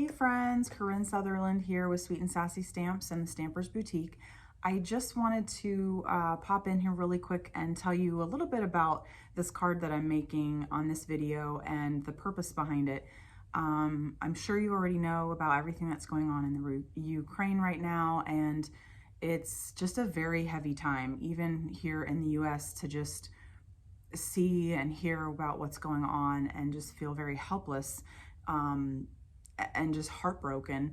Hey friends, Corinne Sutherland here with Sweet and Sassy Stamps and the Stampers Boutique. I just wanted to pop in here really quick and tell you a little bit about this card that I'm making on this video and the purpose behind it. I'm sure you already know about everything that's going on in the Ukraine right now, and it's just a very heavy time, even here in the US, to just see and hear about what's going on and just feel very helpless and just heartbroken.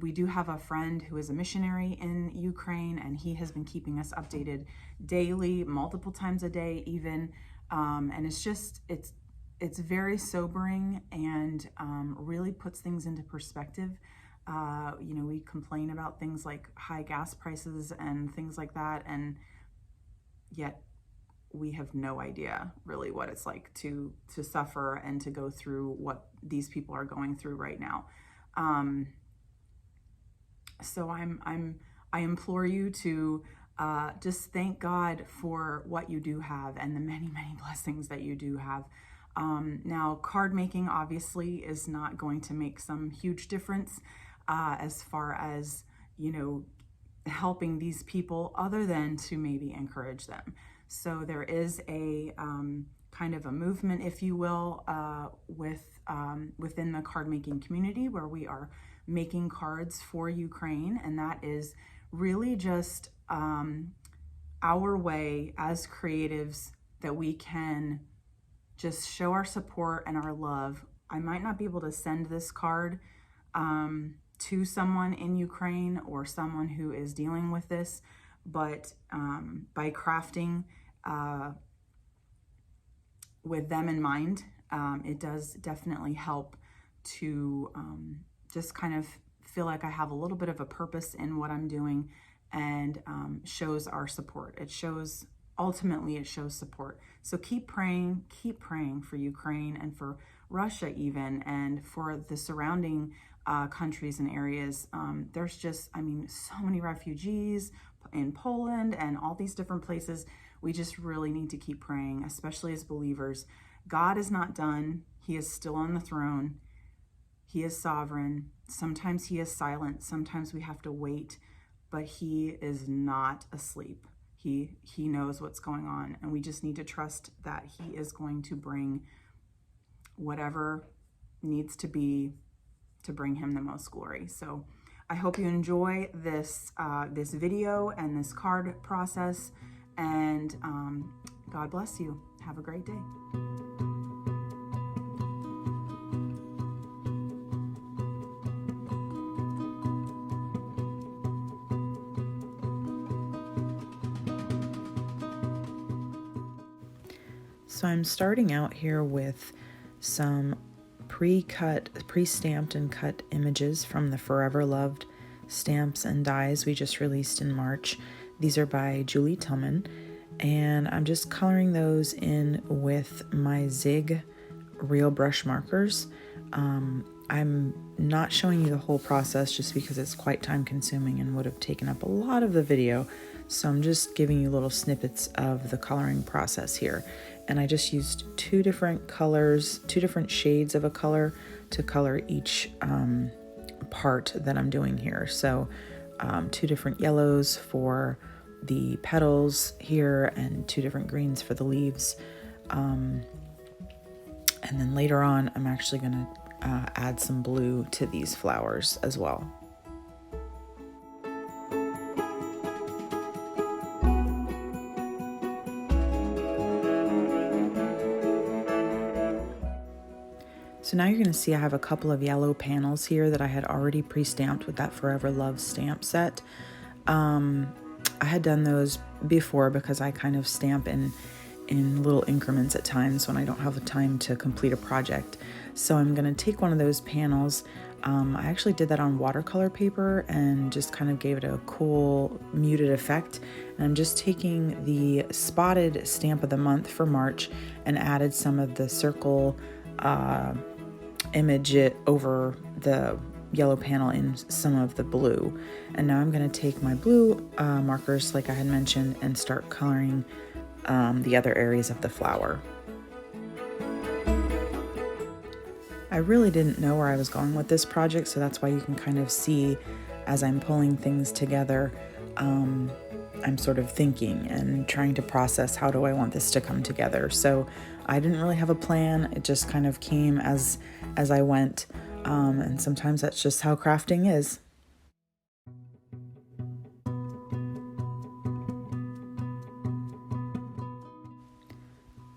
We do have a friend who is a missionary in Ukraine, and he has been keeping us updated daily, multiple times a day even, and it's very sobering and really puts things into perspective. You know, we complain about things like high gas prices and things like that, and yet we have no idea really what it's like to suffer and to go through what these people are going through right now. So I implore you to just thank God for what you do have and the many, many blessings that you do have. Now, card making obviously is not going to make some huge difference as far as, you know, helping these people, other than to maybe encourage them. So there is a kind of a movement, if you will, within the card making community, where we are making cards for Ukraine, and that is really just our way as creatives that we can just show our support and our love. I might not be able to send this card to someone in Ukraine or someone who is dealing with this, but by crafting with them in mind, it does definitely help to just kind of feel like I have a little bit of a purpose in what I'm doing, and shows our support. Ultimately it shows support. So keep praying for Ukraine and for Russia even, and for the surrounding countries and areas. There's just, I mean, so many refugees in Poland and all these different places. We just really need to keep praying, especially as believers. God is not done. He is still on the throne. He is sovereign. Sometimes he is silent. Sometimes we have to wait, but he is not asleep. He knows what's going on, and we just need to trust that he is going to bring whatever needs to be to bring him the most glory. So I hope you enjoy this this video and this card process, and God bless you. Have a great day. So I'm starting out here with some pre-stamped and cut images from the Forever Loved stamps and dies we just released in March. These are by Julie Tillman, and I'm just coloring those in with my Zig real brush markers. I'm not showing you the whole process just because it's quite time consuming and would have taken up a lot of the video. So I'm just giving you little snippets of the coloring process here. And I just used two different colors, two different shades of a color to color each part that I'm doing here. So two different yellows for the petals here and two different greens for the leaves. And then later on, I'm actually gonna add some blue to these flowers as well. So now you're going to see I have a couple of yellow panels here that I had already pre-stamped with that Forever Love stamp set. I had done those before because I kind of stamp in little increments at times when I don't have the time to complete a project. So I'm going to take one of those panels. I actually did that on watercolor paper and just kind of gave it a cool muted effect. And I'm just taking the spotted stamp of the month for March and added some of the circle image it over the yellow panel in some of the blue. And now I'm going to take my blue markers, like I had mentioned, and start coloring the other areas of the flower. I I really didn't know where I was going with this project, so that's why you can kind of see as I'm pulling things together, I'm sort of thinking and trying to process how do I want this to come together. So I didn't really have a plan. It just kind of came as I went, and sometimes that's just how crafting is.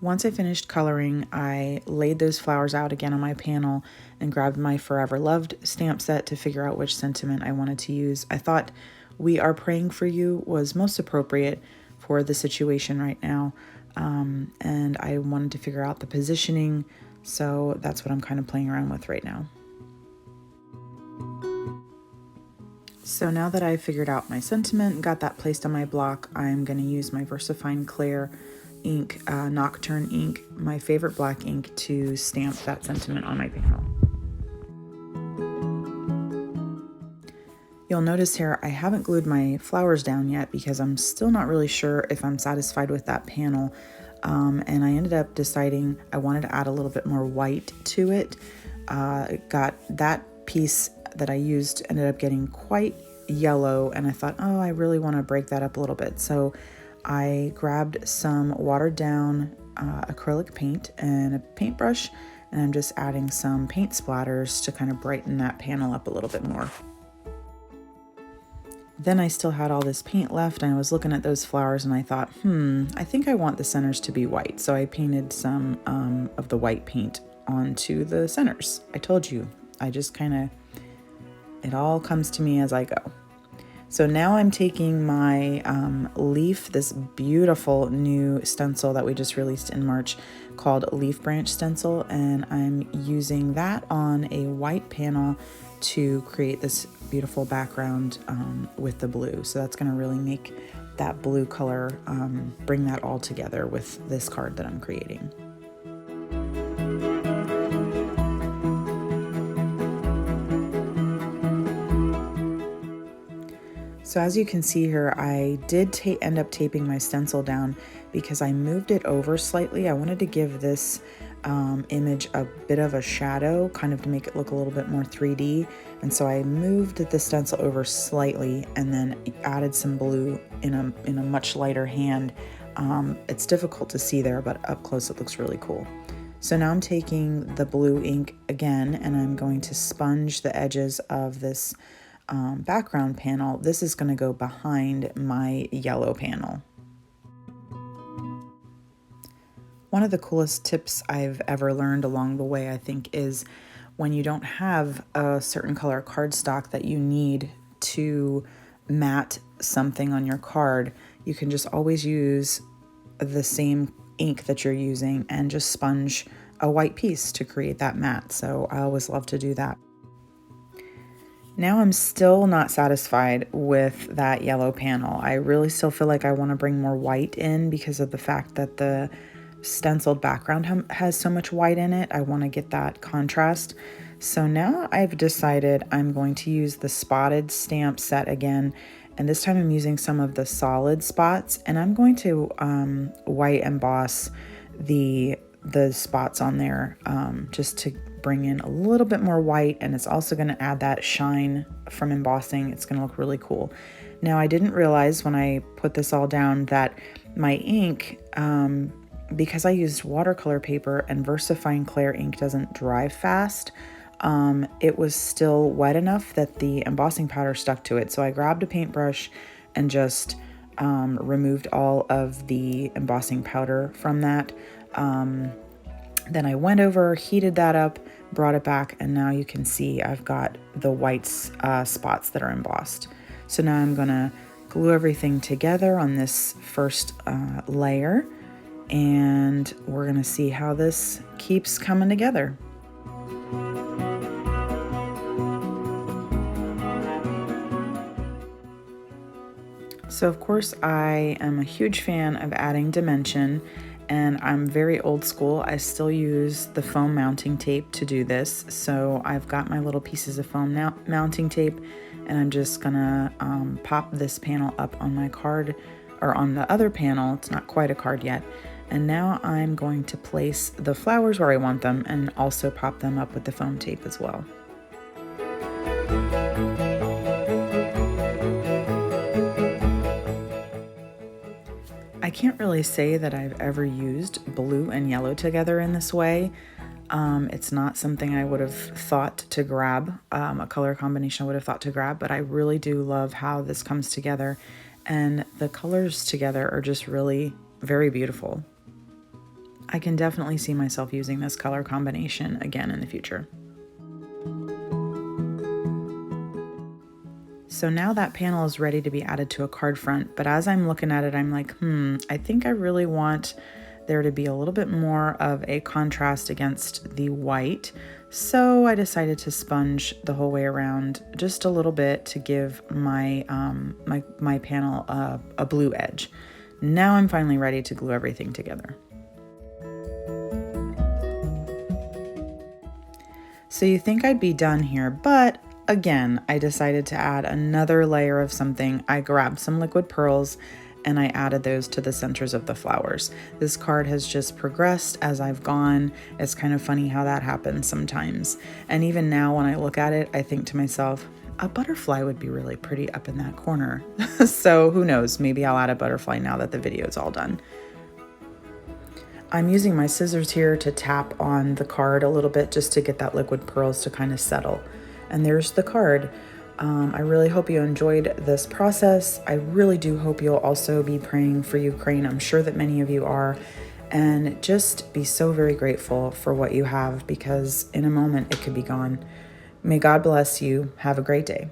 Once I finished coloring, I laid those flowers out again on my panel and grabbed my Forever Loved stamp set to figure out which sentiment I wanted to use. I thought "We Are Praying for You" was most appropriate for the situation right now, and I wanted to figure out the positioning, so that's what I'm kind of playing around with right now. So now that I've figured out my sentiment and got that placed on my block, I'm going to use my Versfine Clair ink, Nocturne ink, my favorite black ink, to stamp that sentiment on my panel. You'll notice here I haven't glued my flowers down yet because I'm still not really sure if I'm satisfied with that panel, and I ended up deciding I wanted to add a little bit more white to it. Got that piece that I used ended up getting quite yellow, and I thought, oh, I really want to break that up a little bit. So I grabbed some watered down acrylic paint and a paintbrush, and I'm just adding some paint splatters to kind of brighten that panel up a little bit more. Then I still had all this paint left, and I was looking at those flowers and I thought, I think I want the centers to be white. So I painted some of the white paint onto the centers. I told you, I just kind of, it all comes to me as I go. So now I'm taking my leaf, this beautiful new stencil that we just released in March called Leaf Branch Stencil, and I'm using that on a white panel to create this beautiful background with the blue. So that's going to really make that blue color, bring that all together with this card that I'm creating. So as you can see here, I did end up taping my stencil down because I moved it over slightly. I wanted to give this image a bit of a shadow, kind of to make it look a little bit more 3D. And so I moved the stencil over slightly and then added some blue in a much lighter hand. It's difficult to see there, but up close it looks really cool. So now I'm taking the blue ink again, and I'm going to sponge the edges of this background panel. This is going to go behind my yellow panel. One of the coolest tips I've ever learned along the way, I think, is when you don't have a certain color cardstock that you need to matte something on your card, you can just always use the same ink that you're using and just sponge a white piece to create that matte. So I always love to do that. Now I'm still not satisfied with that yellow panel. I really still feel like I want to bring more white in because of the fact that the stenciled background has so much white in it. I want to get that contrast. So now I've decided I'm going to use the spotted stamp set again, and this time I'm using some of the solid spots, and I'm going to white emboss the spots on there just to bring in a little bit more white, and it's also going to add that shine from embossing. It's going to look really cool. Now I didn't realize when I put this all down that my ink, because I used watercolor paper and Versfine Clair ink doesn't dry fast, it was still wet enough that the embossing powder stuck to it. So I grabbed a paintbrush and just removed all of the embossing powder from that. Then I went over, heated that up, brought it back, and now you can see I've got the white spots that are embossed. So now I'm gonna glue everything together on this first layer, and we're gonna see how this keeps coming together. So of course I am a huge fan of adding dimension, and I'm very old school. I still use the foam mounting tape to do this. So I've got my little pieces of foam mounting tape, and I'm just gonna pop this panel up on my card, or on the other panel. It's not quite a card yet. And now I'm going to place the flowers where I want them and also pop them up with the foam tape as well. I can't really say that I've ever used blue and yellow together in this way. It's not something I would have thought to grab, a color combination I would have thought to grab, but I really do love how this comes together, and the colors together are just really very beautiful. I can definitely see myself using this color combination again in the future. So now that panel is ready to be added to a card front, but as I'm looking at it, I'm like, I think I really want there to be a little bit more of a contrast against the white. So I decided to sponge the whole way around just a little bit to give my, my panel a blue edge. Now I'm finally ready to glue everything together. So you think I'd be done here, but again, I decided to add another layer of something. I grabbed some liquid pearls and I added those to the centers of the flowers. This card has just progressed as I've gone. It's kind of funny how that happens sometimes. And even now when I look at it, I think to myself, a butterfly would be really pretty up in that corner. So who knows, maybe I'll add a butterfly now that the video is all done. I'm using my scissors here to tap on the card a little bit just to get that liquid pearls to kind of settle. And there's the card. I really hope you enjoyed this process. I really do hope you'll also be praying for Ukraine. I'm sure that many of you are. And just be so very grateful for what you have, because in a moment it could be gone. May God bless you. Have a great day.